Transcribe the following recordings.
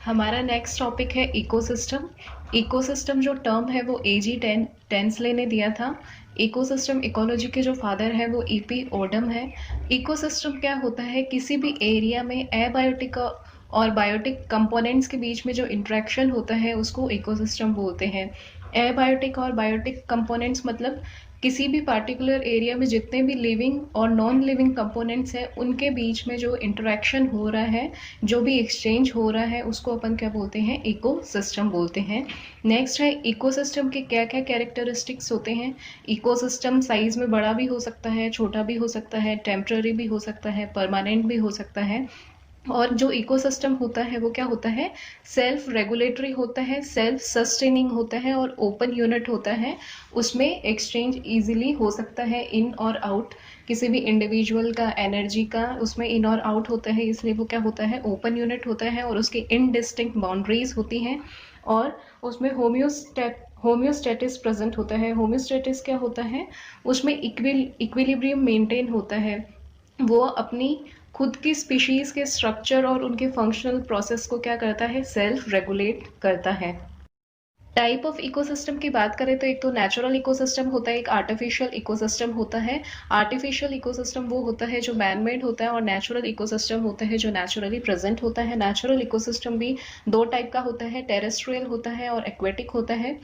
हमारा next topic है ecosystem. Ecosystem जो टर्म है वो एजी टेंसले ने दिया था। इकोसिस्टम इकोलॉजी के जो फादर है वो ईपी ओडम है। इकोसिस्टम क्या होता है? किसी भी एरिया में एबायोटिक और बायोटिक कंपोनेंट्स के बीच में जो इंटरेक्शन होता है उसको इकोसिस्टम बोलते हैं। एबायोटिक और बायोटिक कंपोनेंट्स मतलब किसी भी पार्टिकुलर एरिया में जितने भी लिविंग और नॉन लिविंग कंपोनेंट्स हैं उनके बीच में जो इंटरेक्शन हो रहा है, जो भी एक्सचेंज हो रहा है, उसको अपन क्या बोलते हैं? इकोसिस्टम बोलते हैं। नेक्स्ट है इकोसिस्टम के क्या क्या कैरेक्टरिस्टिक्स होते हैं। इकोसिस्टम साइज में बड़ा भी हो सकता है, छोटा भी हो सकता है, टेम्पररी भी हो सकता है, परमानेंट भी हो सकता है। और जो इकोसिस्टम होता है वो क्या होता है? सेल्फ रेगुलेटरी होता है, सेल्फ सस्टेनिंग होता है और ओपन यूनिट होता है। उसमें एक्सचेंज इजीली हो सकता है, इन और आउट किसी भी इंडिविजुअल का, एनर्जी का उसमें इन और आउट होता है, इसलिए वो क्या होता है? ओपन यूनिट होता है और उसकी इनडिस्टिंक्ट बाउंड्रीज होती हैं। और उसमें होम्योस्टेटिस प्रेजेंट होता है। होम्योस्टेटिस क्या होता है? उसमें इक्विलिब्रियम मेंटेन होता है। वो अपनी खुद की स्पीशीज के स्ट्रक्चर और उनके फंक्शनल प्रोसेस को क्या करता है? सेल्फ रेगुलेट करता है। टाइप ऑफ इकोसिस्टम की बात करें तो एक तो नेचुरल इकोसिस्टम होता है, एक आर्टिफिशियल इकोसिस्टम होता है। आर्टिफिशियल इकोसिस्टम वो होता है जो मैनमेड होता है और नेचुरल इकोसिस्टम होता है जो नेचुरली प्रेजेंट होता है। नेचुरल इकोसिस्टम भी दो टाइप का होता है, टेरेस्ट्रियल होता है और एक्वेटिक होता है।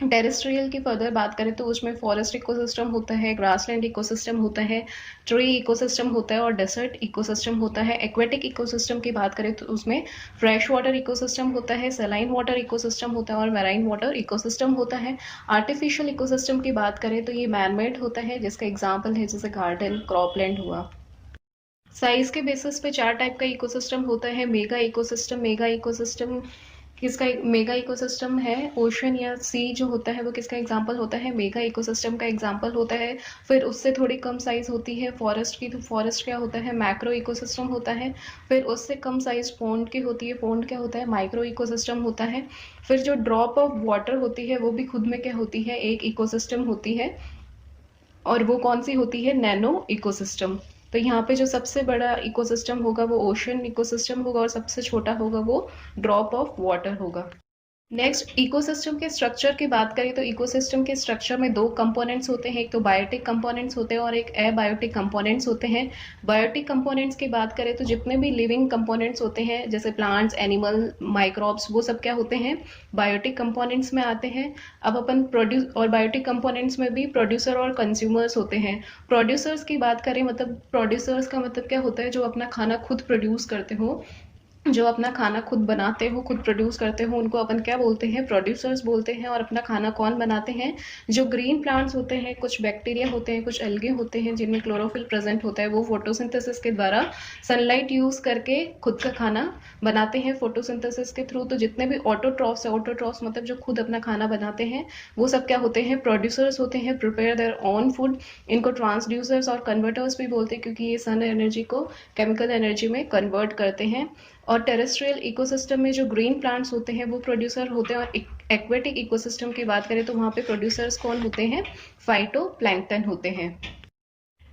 टेरेस्ट्रियल की फर्दर बात करें तो उसमें फॉरेस्ट इकोसिस्टम होता है, ग्रासलैंड इकोसिस्टम होता है, ट्री इकोसिस्टम होता है और डेजर्ट इकोसिस्टम होता है। एक्वेटिक इकोसिस्टम की बात करें तो उसमें फ्रेश वाटर इकोसिस्टम होता है, सलाइन वाटर इकोसिस्टम होता है और मैराइन वाटर इकोसिस्टम होता है। आर्टिफिशियल इकोसिस्टम की बात करें तो ये मैनमेड होता है, जिसका एग्जाम्पल है जैसे गार्डन, क्रॉपलैंड हुआ। साइज के बेसिस पे चार टाइप का इकोसिस्टम होता है। मेगा इकोसिस्टम किसका? मेगा इकोसिस्टम है ओशन या सी जो होता है वो किसका एग्जांपल होता है? मेगा इकोसिस्टम का एग्जांपल होता है। फिर उससे थोड़ी कम साइज होती है फॉरेस्ट की, तो फॉरेस्ट क्या होता है? मैक्रो इकोसिस्टम होता है। फिर उससे कम साइज पोंड की होती है, पोंड क्या होता है? माइक्रो इकोसिस्टम होता है। फिर जो ड्रॉप ऑफ वाटर होती है वो भी खुद में क्या होती है? एक इकोसिस्टम होती है। और वो कौन सी होती है? Nano ecosystem. तो यहाँ पे जो सबसे बड़ा इकोसिस्टम होगा वो ओशन इकोसिस्टम होगा और सबसे छोटा होगा वो ड्रॉप ऑफ वाटर होगा। नेक्स्ट इकोसिस्टम के स्ट्रक्चर की बात करें तो इकोसिस्टम के स्ट्रक्चर में दो कंपोनेंट्स होते हैं, एक तो बायोटिक कंपोनेंट्स होते हैं और एक एबायोटिक कंपोनेंट्स होते हैं। बायोटिक कंपोनेंट्स की बात करें तो जितने भी लिविंग कंपोनेंट्स होते हैं जैसे प्लांट्स, एनिमल, माइक्रोब्स, वो सब क्या होते हैं? बायोटिक कंपोनेंट्स में आते हैं। अब अपन प्रोड्यूस और बायोटिक कंपोनेंट्स में भी प्रोड्यूसर और कंज्यूमर्स होते हैं। प्रोड्यूसर्स की बात करें मतलब प्रोड्यूसर्स का मतलब क्या होता है? जो अपना खाना खुद प्रोड्यूस करते हो, जो अपना खाना खुद बनाते हो, खुद प्रोड्यूस करते हो, उनको अपन क्या बोलते हैं? प्रोड्यूसर्स बोलते हैं। और अपना खाना कौन बनाते हैं? जो ग्रीन प्लांट्स होते हैं, कुछ बैक्टीरिया होते हैं, कुछ एल्गे होते हैं जिनमें क्लोरोफिल प्रेजेंट होता है, वो फोटोसिंथेसिस के द्वारा सनलाइट यूज करके खुद का खाना बनाते हैं फोटोसिंथेसिस के थ्रू। तो जितने भी ऑटोट्रॉफ्स है, ऑटोट्रॉफ्स मतलब जो खुद अपना खाना बनाते हैं, वो सब क्या होते हैं? प्रोड्यूसर्स होते हैं। प्रिपेयर देयर ओन फूड, इनको ट्रांसड्यूसर्स और कन्वर्टर्स भी बोलते हैं क्योंकि ये सन एनर्जी को केमिकल एनर्जी में कन्वर्ट करते हैं। और टेरेस्ट्रियल इकोसिस्टम में जो ग्रीन प्लांट्स होते हैं वो प्रोड्यूसर होते हैं। और एक्वेटिक इकोसिस्टम की बात करें तो वहाँ पे प्रोड्यूसर्स कौन होते हैं? फाइटोप्लैंक्टन होते हैं।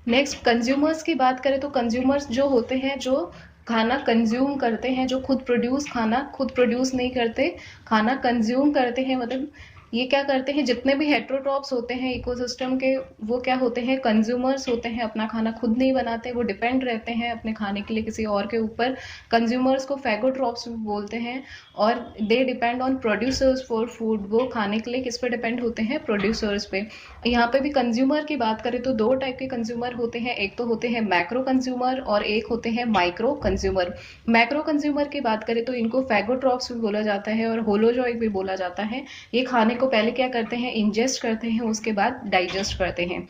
नेक्स्ट कंज्यूमर्स की बात करें तो कंज्यूमर्स जो होते हैं जो खाना कंज्यूम करते हैं, जो खुद प्रोड्यूस नहीं करते, खाना कंज्यूम करते हैं। मतलब ये क्या करते हैं? जितने भी हेट्रोट्रॉप्स होते हैं इकोसिस्टम के वो क्या होते हैं? कंज्यूमर्स होते हैं। अपना खाना खुद नहीं बनाते, वो डिपेंड रहते हैं अपने खाने के लिए किसी और के ऊपर। कंज्यूमर्स को फैगोट्रॉप्स बोलते हैं। और they depend on producers for food, वो खाने के लिए किस पे डिपेंड होते हैं? प्रोड्यूसर्स पे। यहाँ पे भी कंज्यूमर की बात करें तो दो टाइप के कंज्यूमर होते हैं, एक तो होते हैं मैक्रो कंज्यूमर और एक होते हैं माइक्रो कंज्यूमर। मैक्रो कंज्यूमर की बात करें तो इनको फैगोट्रॉप्स भी बोला जाता है और होलोजॉइक भी बोला जाता है। ये खाने को पहले क्या करते हैं? इंजेस्ट करते हैं, उसके बाद डाइजेस्ट करते हैं।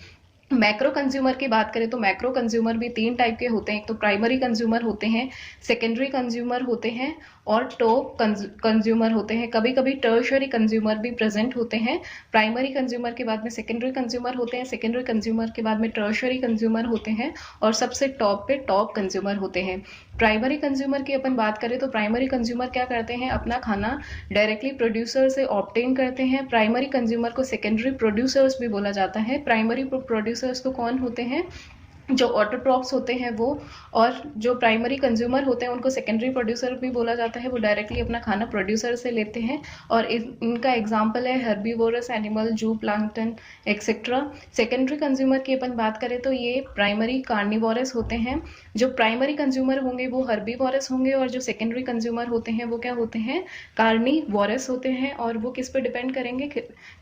मैक्रो कंज्यूमर की बात करें तो मैक्रो कंज्यूमर भी तीन टाइप के होते हैं, एक तो प्राइमरी कंज्यूमर होते हैं, सेकेंडरी कंज्यूमर होते हैं और टॉप कंज्यूमर होते हैं। कभी कभी टर्शरी कंज्यूमर भी प्रेजेंट होते हैं। प्राइमरी कंज्यूमर के बाद में सेकेंडरी कंज्यूमर होते हैं, सेकेंडरी कंज्यूमर के बाद में टर्शरी कंज्यूमर होते हैं और सबसे टॉप पे टॉप कंज्यूमर होते हैं। प्राइमरी कंज्यूमर की अपन बात करें तो प्राइमरी कंज्यूमर क्या करते हैं? अपना खाना डायरेक्टली प्रोड्यूसर से ऑब्टेन करते हैं। प्राइमरी कंज्यूमर को सेकेंडरी प्रोड्यूसर्स भी बोला जाता है। प्राइमरी प्रोड्यूसर्स तो कौन होते हैं? जो ऑटोट्रॉप्स होते हैं वो, और जो प्राइमरी कंज्यूमर होते हैं उनको सेकेंडरी प्रोड्यूसर भी बोला जाता है। वो डायरेक्टली अपना खाना प्रोड्यूसर से लेते हैं। और इनका एग्जांपल है हर्बीवोरस एनिमल, जू प्लांक्टन एक्सेट्रा। सेकेंडरी कंज्यूमर की अपन बात करें तो ये प्राइमरी कार्निवोरस होते हैं। जो प्राइमरी कंज्यूमर होंगे वो हर्बीवोरस होंगे, और जो सेकेंडरी कंज्यूमर होते हैं वो क्या होते हैं, कार्निवोरस होते हैं। और वो किस पे डिपेंड करेंगे,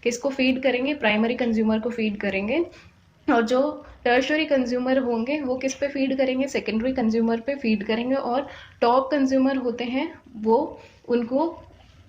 किसको फीड करेंगे, प्राइमरी कंज्यूमर को फीड करेंगे। और जो टर्शरी कंज्यूमर होंगे वो किस पे फीड करेंगे, सेकेंडरी कंज्यूमर पे फीड करेंगे। और टॉप कंज्यूमर होते हैं वो, उनको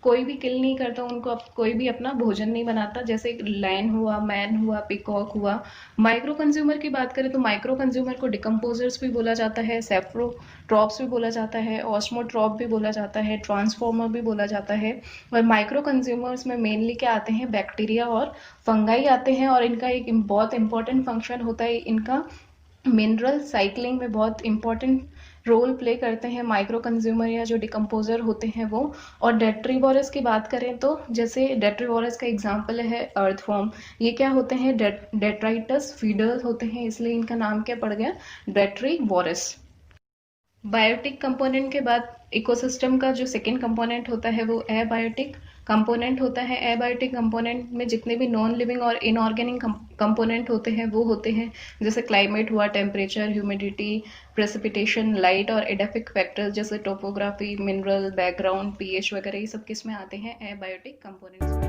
कोई भी किल नहीं करता, उनको कोई भी अपना भोजन नहीं बनाता, जैसे लायन हुआ, मैन हुआ, पिकॉक हुआ। माइक्रो कंज्यूमर की बात करें तो माइक्रो कंज्यूमर को डिकम्पोजर्स भी बोला जाता है, सेफ्रोट्रॉप्स भी बोला जाता है, ऑस्मोट्रॉप भी बोला जाता है, ट्रांसफॉर्मर भी बोला जाता है। और माइक्रो कंज्यूमर्स में मेनली क्या आते हैं, बैक्टीरिया और फंगाई आते हैं। और इनका एक बहुत इंपॉर्टेंट फंक्शन होता है, इनका मिनरल साइक्लिंग में बहुत इंपॉर्टेंट रोल प्ले करते हैं माइक्रो कंज्यूमर या जो डिकम्पोजर होते हैं वो। और डेट्रीवोरस की बात करें तो जैसे डेट्रीवोरस का एग्जांपल है अर्थवॉर्म। ये क्या होते हैं, डेट्राइटस फीडर्स होते हैं, इसलिए इनका नाम क्या पड़ गया, डेट्रीवोरस। बायोटिक कंपोनेंट के बाद इकोसिस्टम का जो सेकेंड कंपोनेंट होता है वो एबायोटिक कंपोनेंट होता है। एबायोटिक कंपोनेंट में जितने भी नॉन लिविंग और इनऑर्गेनिक कंपोनेंट होते हैं वो होते हैं, जैसे क्लाइमेट हुआ, टेम्परेचर, ह्यूमिडिटी, प्रेसिपिटेशन, लाइट और एडेफिक फैक्टर्स जैसे टोपोग्राफी, मिनरल बैकग्राउंड, पीएच वगैरह, ये सब किस में आते हैं, एबायोटिक कंपोनेंट्स में।